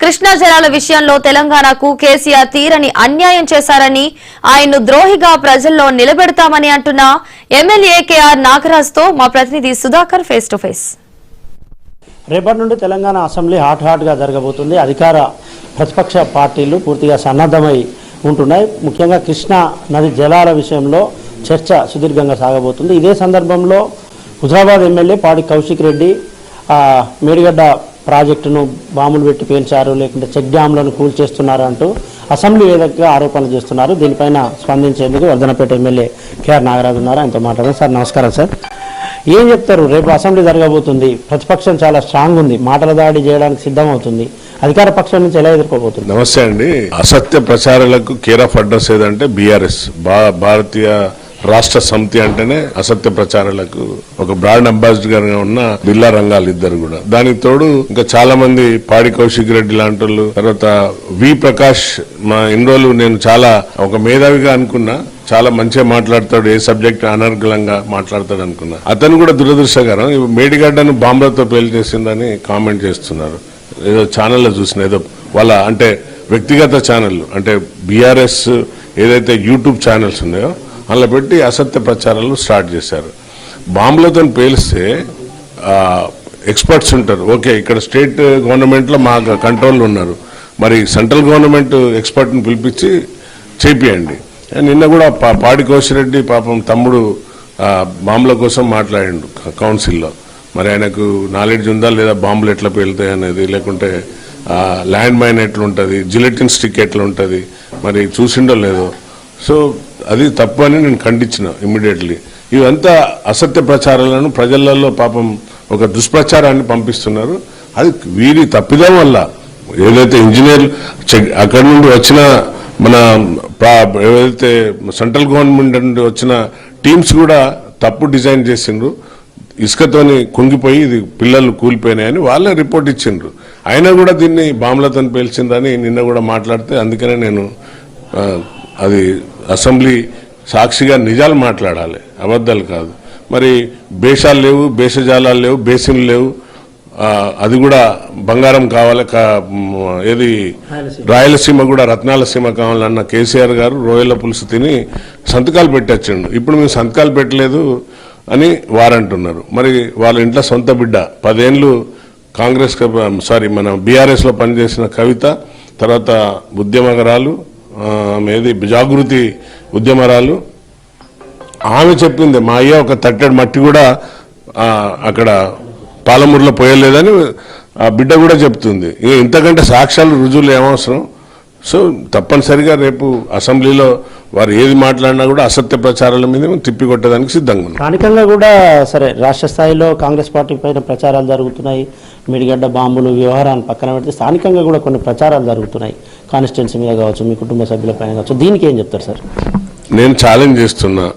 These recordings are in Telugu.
కృష్ణా జలాల విషయంలో తెలంగాణకు కేసీఆర్ తీరని అన్యాయం చేశారని ఆయన్ను ద్రోహిగా ప్రజల్లో నిలబెడతామని అంటున్న ఎమ్మెల్యే కేఆర్ నాగరాజ్తో మా ప్రతినిధి సుధాకర్ ఫేస్ టు ఫేస్. రేపటి నుండి తెలంగాణ అసెంబ్లీ హాట్గా జరగబోతుంది. అధికార ప్రతిపక్ష పార్టీలు పూర్తిగా సన్నద్ధమై ఉంటున్నాయి. ముఖ్యంగా కృష్ణా నది జలాల విషయంలో చర్చ సుదీర్ఘంగా సాగబోతుంది. ఇదే సందర్భంలో హుజరాబాద్ ఎమ్మెల్యే పాడి కౌశిక్ రెడ్డి మేడిగడ్డ ప్రాజెక్టును బాంబులు పెట్టి పేల్చారు, లేకుంటే చెక్ డ్యాంలను కూల్చేస్తున్నారు అంటూ అసెంబ్లీ వేదికగా ఆరోపణలు చేస్తున్నారు. దీనిపైన స్పందించేందుకు వర్ధనపేట ఎమ్మెల్యే కేఆర్ నాగరాజు ఉన్నారు. ఆయనతో మాట్లాడారు. సార్ నమస్కారం. సార్ ఏం చెప్తారు? రేపు అసెంబ్లీ జరగబోతుంది, ప్రతిపక్షం చాలా స్ట్రాంగ్ ఉంది, మాటల దాడి చేయడానికి సిద్ధమవుతుంది, అధికార పక్షం నుంచి ఎలా ఎదుర్కోబోతుంది? నమస్తే అండి. అసత్య ప్రచారాలకు కేర్ ఆఫ్ అడ్రస్ ఏదంటే బీఆర్ఎస్, భారతీయ రాష్ట్ర సమితి అంటేనే అసత్య ప్రచారాలకు ఒక బ్రాండ్ అంబాసిడర్ గా ఉన్న బిల్లా రంగాలు ఇద్దరు కూడా. దానికి తోడు ఇంకా చాలా మంది పాడి కౌశిక్ రెడ్డి లాంటి వాళ్ళు, తర్వాత వి ప్రకాష్. మా ఇన్ని రోజులు నేను చాలా ఒక మేధావిగా అనుకున్నా, చాలా మంచిగా మాట్లాడతాడు, ఏ సబ్జెక్ట్ అనర్గళంగా మాట్లాడతాడు అనుకున్నా. అతను కూడా దురదృష్టకరం మేడిగడ్డను బాంబులతో పేల్చేసిందని కామెంట్ చేస్తున్నారు. ఏదో ఛానల్లో చూసిన, ఏదో వాళ్ళ అంటే వ్యక్తిగత ఛానల్, అంటే బీఆర్ఎస్ ఏదైతే యూట్యూబ్ ఛానల్స్ ఉన్నాయో అందులో పెట్టి అసత్య ప్రచారాలు స్టార్ట్ చేశారు. బాంబులతో పేలిస్తే ఎక్స్పర్ట్స్ ఉంటారు. ఓకే, ఇక్కడ స్టేట్ గవర్నమెంట్లో మా కంట్రోల్ ఉన్నారు, మరి సెంట్రల్ గవర్నమెంట్ ఎక్స్పర్ట్ని పిలిపించి చేపియండి. నిన్న కూడా పాడి కౌశిరెడ్డి పాపం తమ్ముడు బాంబుల కోసం మాట్లాడిండు కౌన్సిల్లో. మరి ఆయనకు నాలెడ్జ్ ఉందా లేదా, బాంబులు ఎట్లా పేలుతాయి అనేది, లేకుంటే ల్యాండ్ మైన్ ఎట్లుంటుంది, జిలెటిన్ స్టిక్ ఎట్లా ఉంటుంది, మరి చూసిండో లేదో. సో అది తప్పు అని నేను ఖండించిన ఇమ్మీడియట్లీ. ఇవంతా అసత్య ప్రచారాలను ప్రజలలో పాపం ఒక దుష్ప్రచారాన్ని పంపిస్తున్నారు. అది వీరి తప్పిదం వల్ల ఏదైతే ఇంజనీర్లు అక్కడి నుండి వచ్చిన మన ఏదైతే సెంట్రల్ గవర్నమెంట్ నుండి వచ్చిన టీమ్స్ కూడా తప్పు డిజైన్ చేసిండ్రు. ఇసుకతోని కుంగిపోయి ఇది పిల్లలు కూలిపోయినాయని వాళ్ళే రిపోర్ట్ ఇచ్చిండ్రు. అయినా కూడా దీన్ని బాంబులతో పేల్చిందని నిన్న కూడా మాట్లాడితే, అందుకనే నేను అది అసెంబ్లీ సాక్షిగా నిజాలు మాట్లాడాలి, అబద్ధాలు కాదు. మరి బేషాలు లేవు, బేషజాలాలు లేవు, బేసిన్లు లేవు, అది కూడా బంగారం కావాలి, ఏది రాయలసీమ కూడా రత్నాల సీమ కావాలన్న కేసీఆర్ గారు రొయ్యల పులుసు తిని సంతకాలు పెట్టొచ్చిండు. ఇప్పుడు మేము సంతకాలు పెట్టలేదు అని వారంటున్నారు. మరి వాళ్ళ ఇంట్లో సొంత బిడ్డ 10 ఏళ్ళు కాంగ్రెస్ మన బీఆర్ఎస్లో పనిచేసిన కవిత, తర్వాత ఉద్యమగరాలు, ఏది జాగృతి ఉద్యమరాలు, ఆమె చెప్పింది మా అయ్య ఒక తట్టెడు మట్టి కూడా అక్కడ పాలమూరులో పోయలేదని ఆ బిడ్డ కూడా చెప్తుంది. ఇంతకంటే సాక్ష్యాలు రుజువులు ఏమవసరం? సో తప్పనిసరిగా రేపు అసెంబ్లీలో వారు ఏది మాట్లాడినా కూడా అసత్య ప్రచారాల మీద తిప్పికొట్టడానికి సిద్ధంగా ఉన్నాం. స్థానికంగా కూడా సరే, రాష్ట్ర స్థాయిలో కాంగ్రెస్ పార్టీ పైన ప్రచారాలు జరుగుతున్నాయి. మేడిగడ్డ బాంబులు వ్యవహారాన్ని పక్కన పెడితే స్థానికంగా కూడా కొన్ని ప్రచారాలు జరుగుతున్నాయి, కాన్స్టిట్యున్సీ మీద కావచ్చు, మీ కుటుంబ సభ్యుల పైన కావచ్చు. దీనికి ఏం చెప్తారు సార్? నేను ఛాలెంజ్ చేస్తున్నా,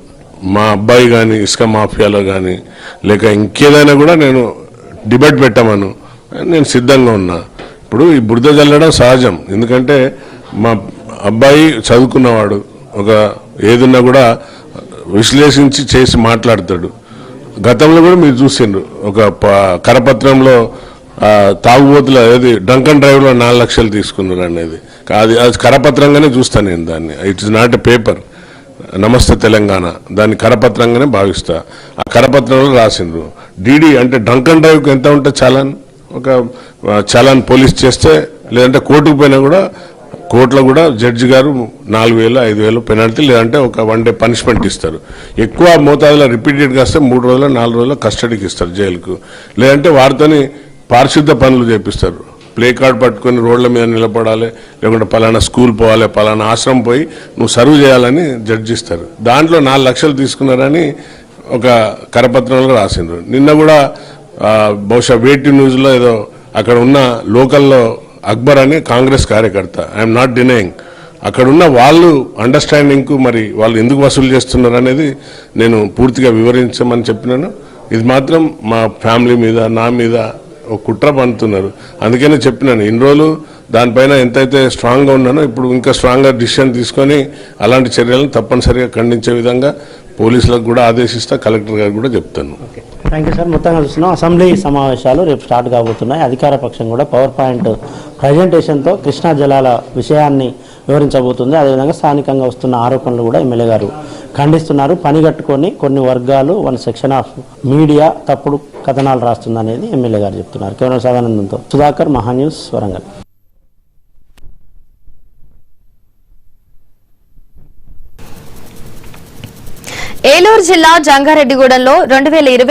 మా అబ్బాయి కానీ ఇసుక మాఫియాలో కానీ లేక ఇంకేదైనా కూడా నేను డిబేట్ పెట్టమను, నేను సిద్ధంగా ఉన్నా. ఇప్పుడు ఈ బురద జల్లడం సహజం, ఎందుకంటే మా అబ్బాయి చదువుకున్నవాడు, ఒక ఏదున్నా కూడా విశ్లేషించి చేసి మాట్లాడతాడు. గతంలో కూడా మీరు చూసిండ్రు, ఒక కరపత్రంలో తాగుబోతుల ఏది డ్రంక్ అండ్ డ్రైవ్లో 4 లక్షలు తీసుకున్నారు అనేది. అది కరపత్రంగానే చూస్తాను నేను దాన్ని. It is not a paper. నమస్తే తెలంగాణ దాన్ని కరపత్రంగానే భావిస్తా. ఆ కరపత్రంలో రాసిండ్రు డీడీ అంటే డ్రంక్ అండ్ డ్రైవ్కి ఎంత ఉంటుంది చలాన్, ఒక చలాన్ పోలీస్ చేస్తే, లేదంటే కోర్టుకు పోయినా కూడా కోర్టులో కూడా జడ్జి గారు 4,000 5,000 పెనాల్టీ, లేదంటే ఒక 1 డే పనిష్మెంట్ ఇస్తారు. ఎక్కువ మోతాదులో రిపీటెడ్గా వస్తే 3 రోజులు 4 రోజులు కస్టడీకి ఇస్తారు, జైలుకు. లేదంటే వారితోని పారిశుద్ధ పనులు చేపిస్తారు. ప్లే కార్డ్ పట్టుకొని రోడ్ల మీద నిలబడాలి, లేకుంటే పలానా స్కూల్ పోవాలి, పలానా ఆశ్రమం పోయి నువ్వు సర్వ్ చేయాలని జడ్జి ఇస్తారు. దాంట్లో 4 లక్షలు తీసుకున్నారని ఒక కరపత్రంలో రాసిండ్రు. నిన్న కూడా బహుశా వేటి న్యూస్లో ఏదో అక్కడ ఉన్న లోకల్లో అక్బర్ అని కాంగ్రెస్ కార్యకర్త, ఐఎమ్ నాట్ డినయింగ్, అక్కడ ఉన్న వాళ్ళు అండర్స్టాండింగ్కు మరి వాళ్ళు ఎందుకు వసూలు చేస్తున్నారు అనేది నేను పూర్తిగా వివరించమని చెప్పినాను. ఇది మాత్రం మా ఫ్యామిలీ మీద, నా మీద ఒక కుట్ర పన్నుతున్నారు. అందుకనే చెప్పినాను ఇన్ని రోజులు దానిపైన ఎంతైతే స్ట్రాంగ్గా ఉన్నానో ఇప్పుడు ఇంకా స్ట్రాంగ్గా డిసిషన్ తీసుకొని అలాంటి చర్యలను తప్పనిసరిగా ఖండించే విధంగా పోలీసులకు కూడా ఆదేశిస్తా, కలెక్టర్ గారికి కూడా చెప్తాను. Thank you sir. మొత్తంగా చూస్తున్నాం అసెంబ్లీ సమావేశాలు రేపు స్టార్ట్ కాబోతున్నాయి. అధికార పక్షం కూడా పవర్ పాయింట్ ప్రజెంటేషన్తో కృష్ణా జలాల విషయాన్ని వివరించబోతుంది. అదేవిధంగా స్థానికంగా వస్తున్న ఆరోపణలు కూడా ఎమ్మెల్యే గారు ఖండిస్తున్నారు. పనిగట్టుకొని కొన్ని వర్గాలు వన్ సెక్షన్ ఆఫ్ మీడియా తప్పుడు కథనాలు రాస్తుందనేది ఎమ్మెల్యే గారు చెప్తున్నారు. కేవలం సదానందంతో సుధాకర్, మహాన్యూస్, వరంగల్. ఏలూరు జిల్లా జంగారెడ్డిగూడెంలో 2020